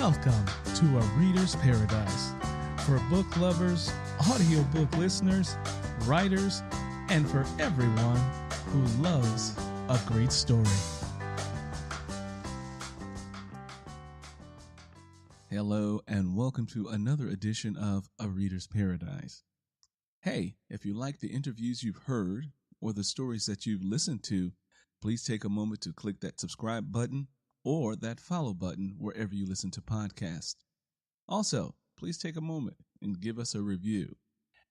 Welcome to A Reader's Paradise for book lovers, audiobook listeners, writers, and for everyone who loves a great story. Hello, and welcome to another edition of A Reader's Paradise. Hey, if you like the interviews you've heard or the stories that you've listened to, please take a moment to click that subscribe button or that follow button wherever you listen to podcasts. Also, please take a moment and give us a review.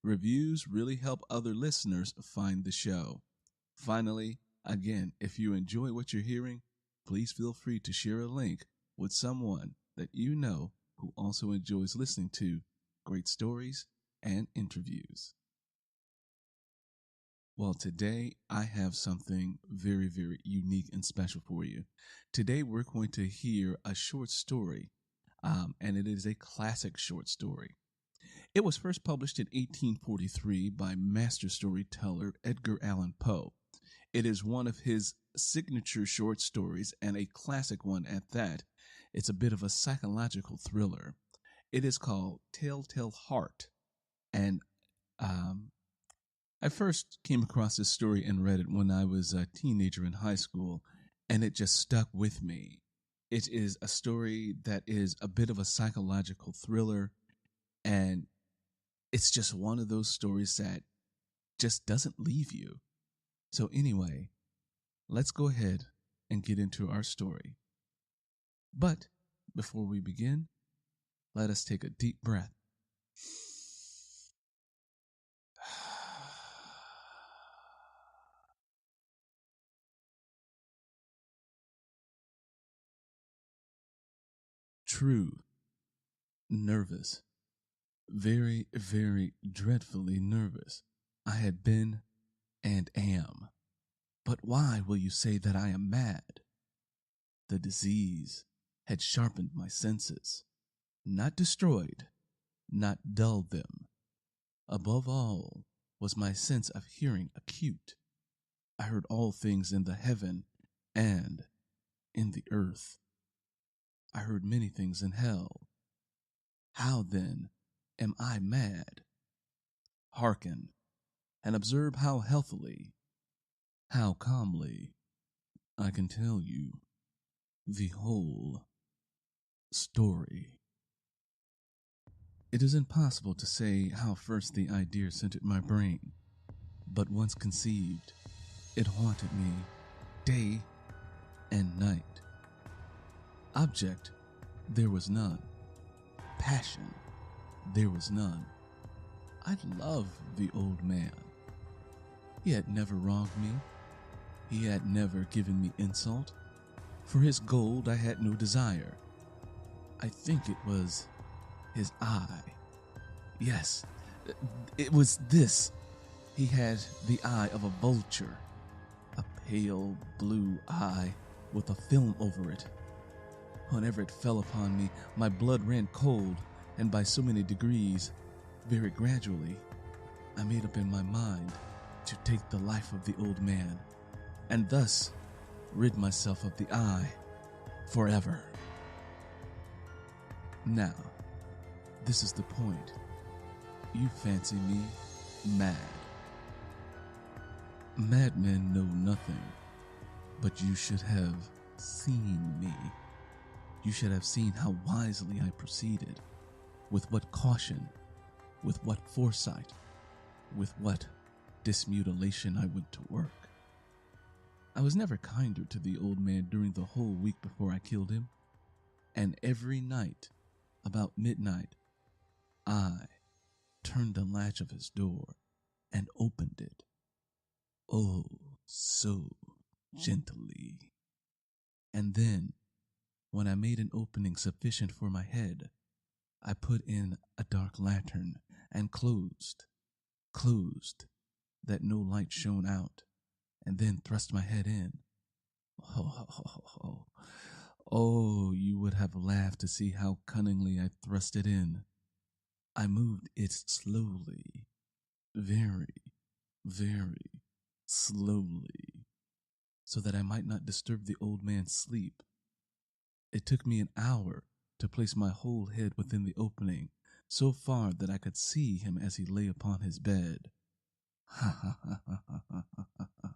Reviews really help other listeners find the show. Finally, again, if you enjoy what you're hearing, please feel free to share a link with someone that you know who also enjoys listening to great stories and interviews. Well, today I have something very, very unique and special for you. Today we're going to hear a short story, and it is a classic short story. It was first published in 1843 by master storyteller Edgar Allan Poe. It is one of his signature short stories and a classic one at that. It's a bit of a psychological thriller. It is called Telltale Heart, and I first came across this story and read it when I was a teenager in high school, and it just stuck with me. It is a story that is a bit of a psychological thriller, and it's just one of those stories that just doesn't leave you. So anyway, let's go ahead and get into our story. But before we begin, let us take a deep breath. True, nervous, very, very dreadfully nervous. I had been and am. But why will you say that I am mad? The disease had sharpened my senses, not destroyed, not dulled them. Above all was my sense of hearing acute. I heard all things in the heaven and in the earth. I heard many things in hell. How then am I mad? Hearken, and observe how healthily, how calmly I can tell you the whole story. It is impossible to say how first the idea entered my brain, but once conceived, it haunted me day and night. Object, there was none. Passion, there was none. I loved the old man. He had never wronged me. He had never given me insult. For his gold I had no desire. I think it was his eye. Yes, it was this. He had the eye of a vulture, a pale blue eye with a film over it. Whenever it fell upon me, my blood ran cold, and by so many degrees, very gradually, I made up in my mind to take the life of the old man, and thus rid myself of the eye forever. Now, this is the point. You fancy me mad. Madmen know nothing, but you should have seen me. You should have seen how wisely I proceeded, with what caution, with what foresight, with what dismutilation I went to work. I was never kinder to the old man during the whole week before I killed him, and every night, about midnight, I turned the latch of his door and opened it. Oh, so gently. And then, when I made an opening sufficient for my head, I put in a dark lantern and closed, that no light shone out, and then thrust my head in. Oh, you would have laughed to see how cunningly I thrust it in. I moved it slowly, very, very slowly, so that I might not disturb the old man's sleep. It took me an hour to place my whole head within the opening, so far that I could see him as he lay upon his bed. Ha ha ha ha ha ha ha ha.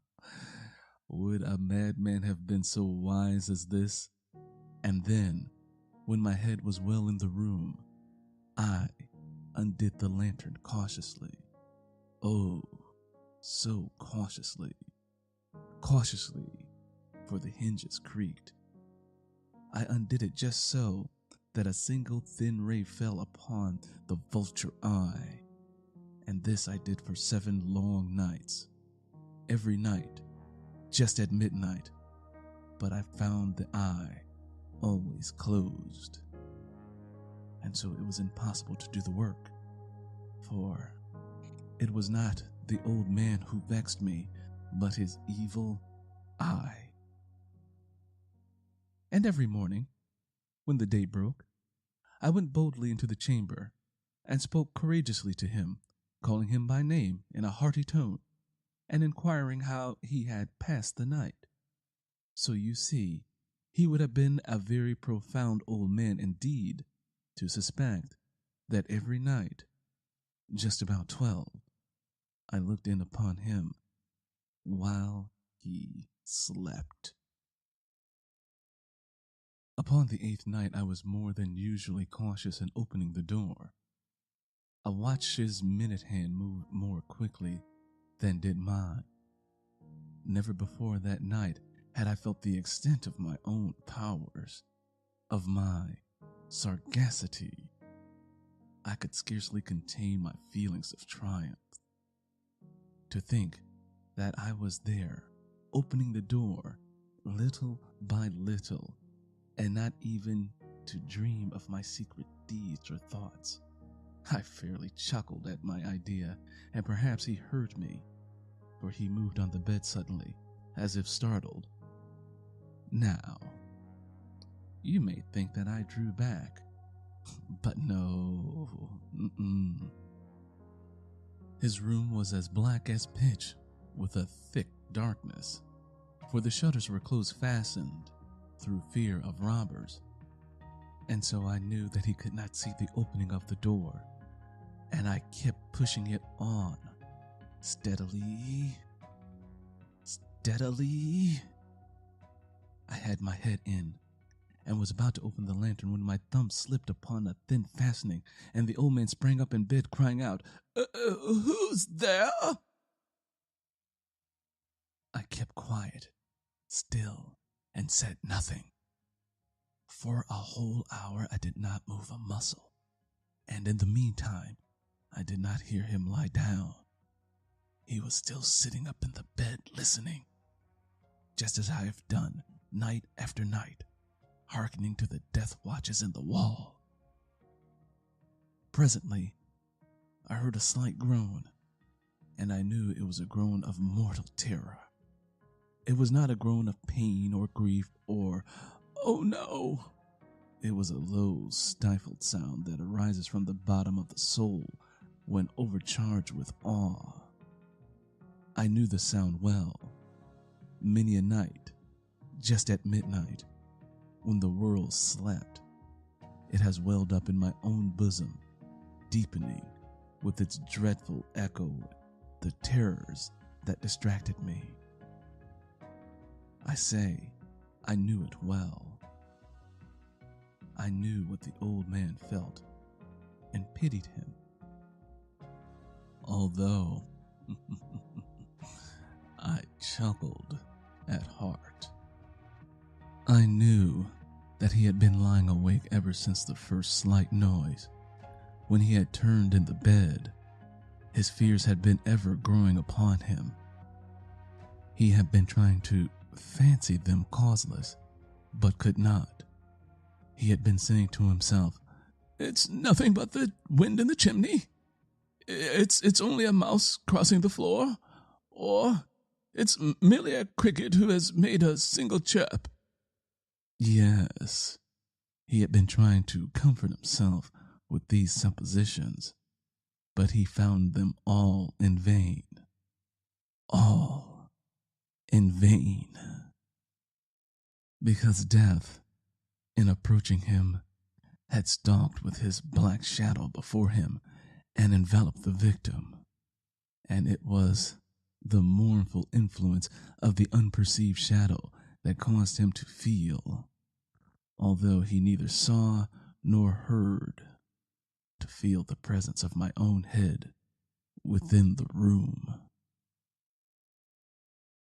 Would a madman have been so wise as this? And then, when my head was well in the room, I undid the lantern cautiously. Oh, so cautiously. Cautiously, for the hinges creaked. I undid it just so that a single thin ray fell upon the vulture eye. And this I did for 7 long nights. Every night, just at midnight. But I found the eye always closed. And so it was impossible to do the work. For it was not the old man who vexed me, but his evil eye. And every morning, when the day broke, I went boldly into the chamber and spoke courageously to him, calling him by name in a hearty tone, and inquiring how he had passed the night. So you see, he would have been a very profound old man indeed to suspect that every night, just about 12, I looked in upon him while he slept. Upon the 8th night, I was more than usually cautious in opening the door. A watch's minute hand moved more quickly than did mine. Never before that night had I felt the extent of my own powers, of my sagacity. I could scarcely contain my feelings of triumph. To think that I was there, opening the door, little by little, and not even to dream of my secret deeds or thoughts. I fairly chuckled at my idea, and perhaps he heard me, for he moved on the bed suddenly, as if startled. Now, you may think that I drew back, but no. His room was as black as pitch, with a thick darkness, for the shutters were close fastened through fear of robbers, and so I knew that he could not see the opening of the door, and I kept pushing it on, steadily. I had my head in, and was about to open the lantern when my thumb slipped upon a thin fastening, and the old man sprang up in bed, crying out, "Who's there?" I kept quiet, still, and said nothing. For a whole hour I did not move a muscle, and in the meantime I did not hear him lie down. He was still sitting up in the bed listening, just as I have done night after night, hearkening to the death watches in the wall. Presently, I heard a slight groan, and I knew it was a groan of mortal terror. It was not a groan of pain or grief or, "Oh no!" It was a low, stifled sound that arises from the bottom of the soul when overcharged with awe. I knew the sound well. Many a night, just at midnight, when the world slept, it has welled up in my own bosom, deepening with its dreadful echo the terrors that distracted me. I say, I knew it well. I knew what the old man felt and pitied him. Although I chuckled at heart. I knew that he had been lying awake ever since the first slight noise. When he had turned in the bed, his fears had been ever growing upon him. He had been trying to fancy them causeless, but could not. He had been saying to himself, "It's nothing but the wind in the chimney. It's only a mouse crossing the floor, or it's merely a cricket who has made a single chirp." Yes, he had been trying to comfort himself with these suppositions, but he found them all in vain. All in vain. Because death, in approaching him, had stalked with his black shadow before him and enveloped the victim, and it was the mournful influence of the unperceived shadow that caused him to feel, although he neither saw nor heard, to feel the presence of my own head within the room.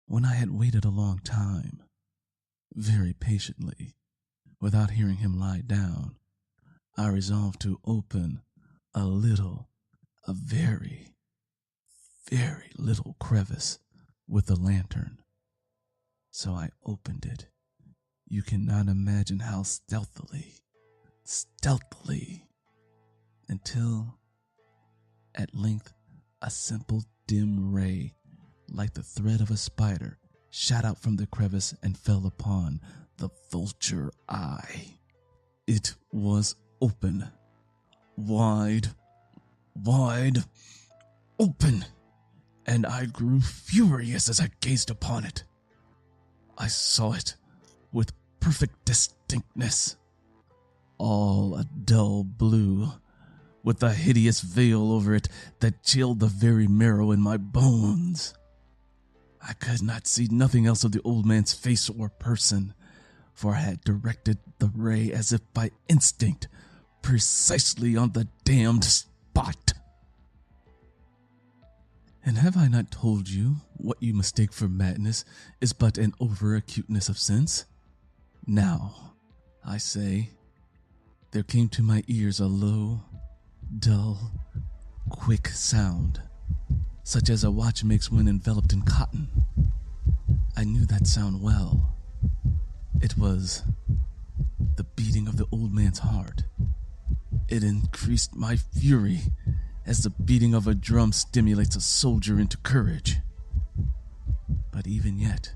When I had waited a long time, very patiently, without hearing him lie down, I resolved to open a very, very little crevice with the lantern. So I opened it. You cannot imagine how stealthily, until at length a simple dim ray, like the thread of a spider, shot out from the crevice and fell upon the vulture eye. It was open, wide open, and I grew furious as I gazed upon it. I saw it with perfect distinctness, all a dull blue, with a hideous veil over it that chilled the very marrow in my bones. I could not see nothing else of the old man's face or person, for I had directed the ray as if by instinct, precisely on the damned spot. And have I not told you what you mistake for madness is but an over-acuteness of sense? Now, I say, there came to my ears a low, dull, quick sound, such as a watch makes when enveloped in cotton. I knew that sound well. It was the beating of the old man's heart. It increased my fury, as the beating of a drum stimulates a soldier into courage. But even yet,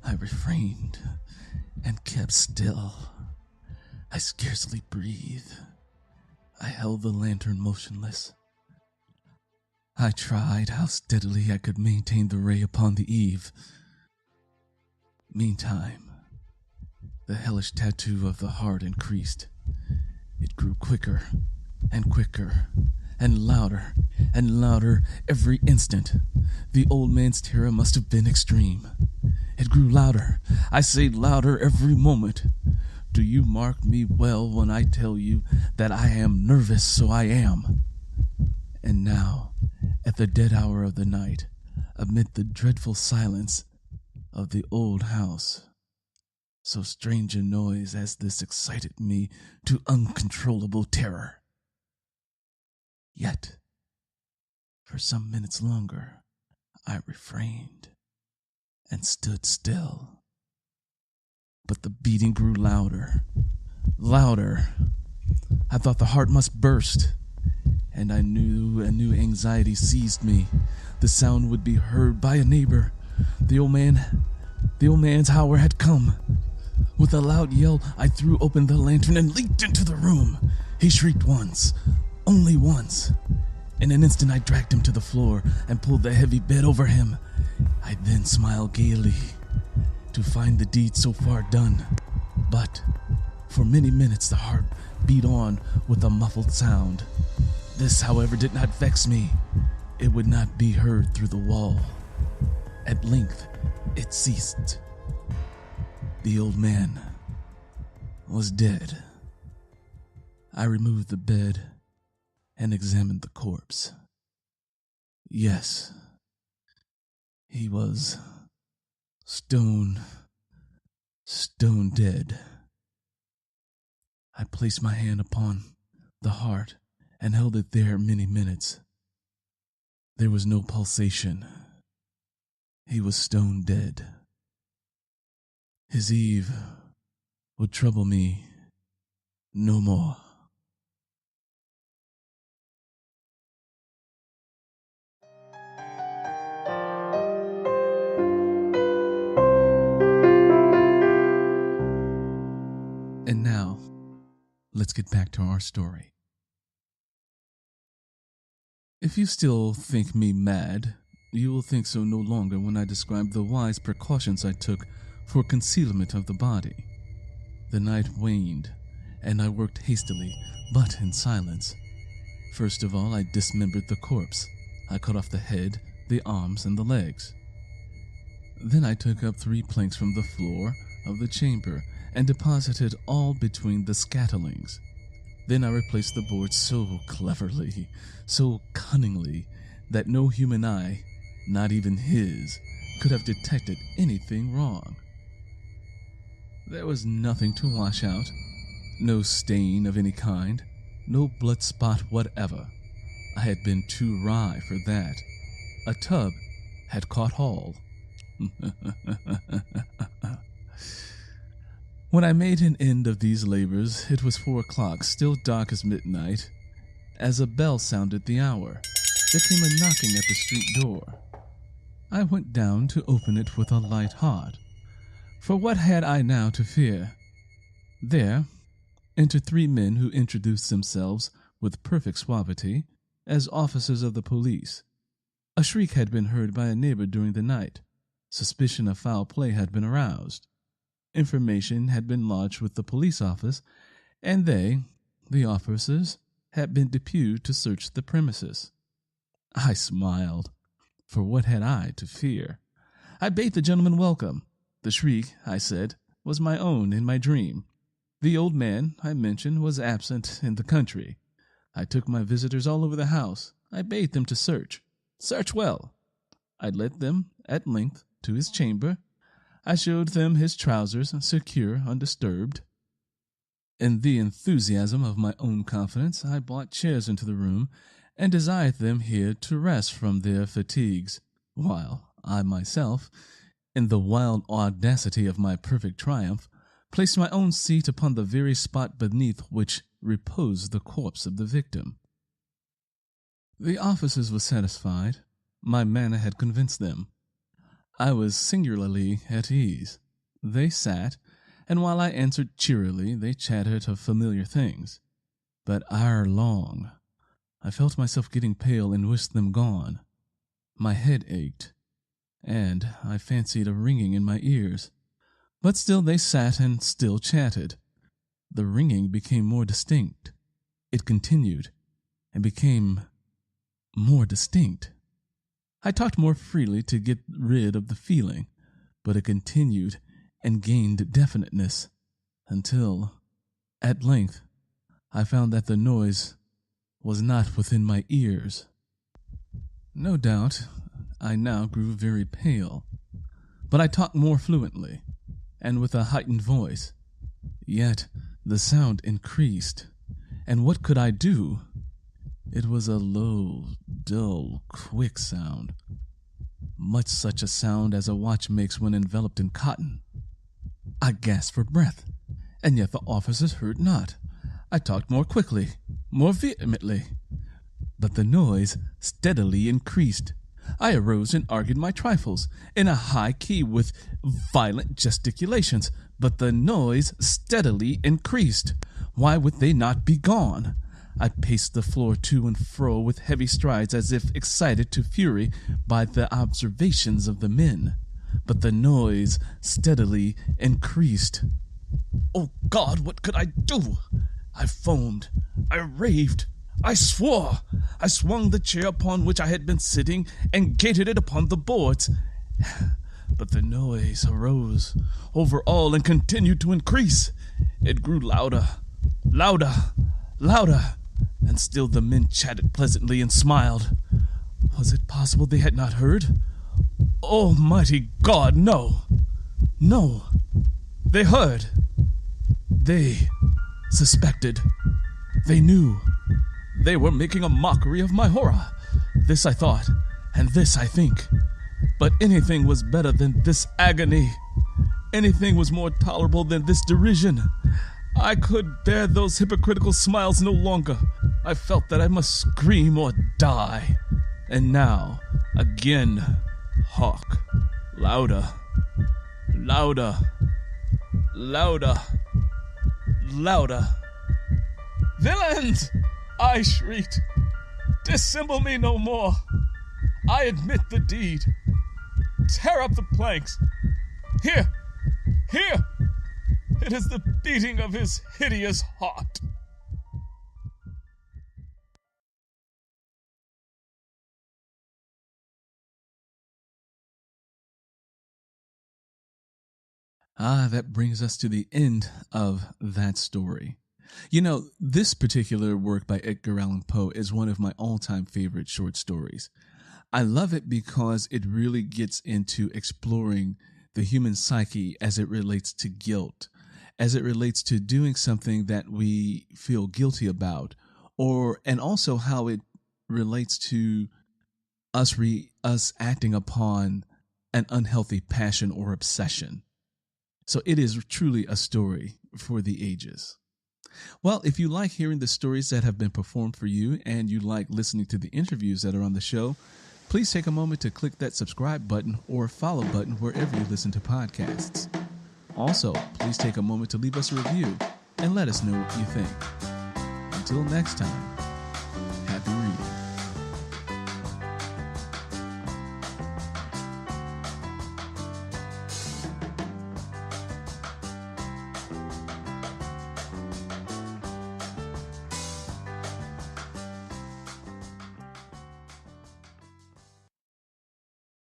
I refrained and kept still. I scarcely breathed. I held the lantern motionless. I tried how steadily I could maintain the ray upon the eve. Meantime, the hellish tattoo of the heart increased. It grew quicker and quicker, and louder every instant. The old man's terror must have been extreme. It grew louder, I say louder every moment. Do you mark me well when I tell you that I am nervous, so I am. And now, at the dead hour of the night, amid the dreadful silence of the old house, so strange a noise as this excited me to uncontrollable terror. Yet, for some minutes longer, I refrained and stood still. But the beating grew louder. I thought the heart must burst, and I knew a new anxiety seized me. The sound would be heard by a neighbor. The old man's hour had come. With a loud yell, I threw open the lantern and leaped into the room. He shrieked once. Only once. In an instant I dragged him to the floor and pulled the heavy bed over him. I then smiled gaily to find the deed so far done. But for many minutes the heart beat on with a muffled sound. This, however, did not vex me. It would not be heard through the wall. At length it ceased. The old man was dead. I removed the bed and examined the corpse. Yes, he was stone dead. I placed my hand upon the heart and held it there many minutes. There was no pulsation. He was stone dead. His eve would trouble me no more. And now, let's get back to our story. If you still think me mad, you will think so no longer when I describe the wise precautions I took for concealment of the body. The night waned, and I worked hastily, but in silence. First of all, I dismembered the corpse. I cut off the head, the arms, and the legs. Then I took up 3 planks from the floor of the chamber and deposited all between the scatterlings. Then I replaced the boards so cleverly, so cunningly, that no human eye, not even his, could have detected anything wrong. There was nothing to wash out, no stain of any kind, no blood spot whatever. I had been too wry for that. A tub had caught hold. When I made an end of these labors, it was 4 o'clock, still dark as midnight. As a bell sounded the hour, there came a knocking at the street door. I went down to open it with a light heart, for what had I now to fear? There entered 3 men who introduced themselves with perfect suavity as officers of the police. A shriek had been heard by a neighbor during the night. Suspicion of foul play had been aroused. Information had been lodged with the police office, and they, the officers, had been deputed to search the premises. I smiled, for what had I to fear? I bade the gentleman welcome. The shriek, I said, was my own in my dream. The old man, I mentioned, was absent in the country. I took my visitors all over the house. I bade them to search. Search well. I led them, at length, to his chamber. I showed them his trousers, secure, undisturbed. In the enthusiasm of my own confidence, I brought chairs into the room and desired them here to rest from their fatigues, while I myself, in the wild audacity of my perfect triumph, placed my own seat upon the very spot beneath which reposed the corpse of the victim. The officers were satisfied. My manner had convinced them. I was singularly at ease. They sat, and while I answered cheerily, they chattered of familiar things. But ere long, I felt myself getting pale and wished them gone. My head ached, and I fancied a ringing in my ears. But still they sat and still chatted. The ringing became more distinct. It continued, and became more distinct. I talked more freely to get rid of the feeling, but it continued and gained definiteness, until, at length, I found that the noise was not within my ears. No doubt, I now grew very pale, but I talked more fluently, and with a heightened voice. Yet the sound increased, and what could I do? It was a low, dull, quick sound, much such a sound as a watch makes when enveloped in cotton. I gasped for breath, and yet the officers heard not. I talked more quickly, more vehemently, but the noise steadily increased. I arose and argued my trifles in a high key with violent gesticulations, but the noise steadily increased. Why would they not be gone? I paced the floor to and fro with heavy strides as if excited to fury by the observations of the men, but the noise steadily increased. Oh God, what could I do? I foamed, I raved, I swore. I swung the chair upon which I had been sitting and gated it upon the boards. But the noise arose over all and continued to increase. It grew louder, louder, louder, and still the men chatted pleasantly and smiled. Was it possible they had not heard? Almighty God, no! No! They heard! They suspected! They knew! They were making a mockery of my horror! This I thought, and this I think. But anything was better than this agony. Anything was more tolerable than this derision. I could bear those hypocritical smiles no longer. I felt that I must scream or die. And now, again, hark, louder, louder, louder, louder. Villains! I shrieked. Dissemble me no more. I admit the deed. Tear up the planks. Here, here, It is the beating of his hideous heart. That brings us to the end of that story. You know, this particular work by Edgar Allan Poe is one of my all-time favorite short stories. I love it because it really gets into exploring the human psyche as it relates to guilt, as it relates to doing something that we feel guilty about, and also how it relates to us acting upon an unhealthy passion or obsession. So it is truly a story for the ages. Well, if you like hearing the stories that have been performed for you and you like listening to the interviews that are on the show, please take a moment to click that subscribe button or follow button wherever you listen to podcasts. Also, please take a moment to leave us a review and let us know what you think. Until next time.